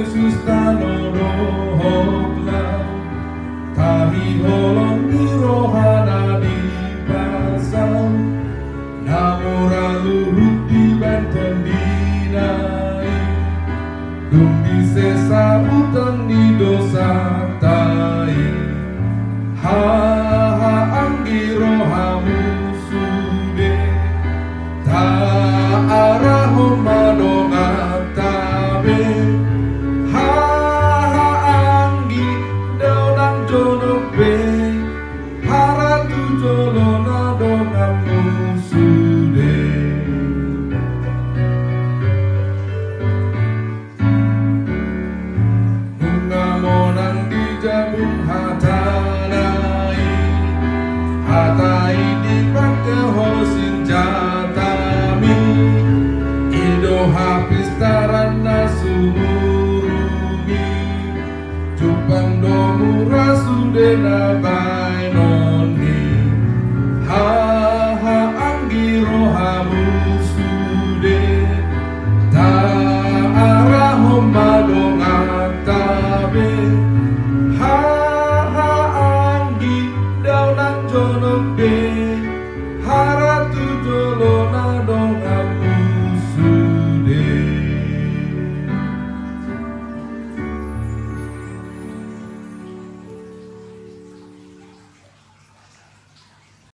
Yesus tanorohokla tahi holong di rohana di pasang namura luhut di banten dinai dum di sesa utang di dosa tai ha anggi rohamu sude ta arahum madonga tabe ha anggi daunang jonobe haratu jolona dongamu sude bunga monang di jabung hatanai hatai di pakai hosin jatami ido habis tarana sumurumi cupang domu rasudena bainoni ha anggi rohamu sude ta arahum madonga tabe ha anggi daunan jonobe haratu jolo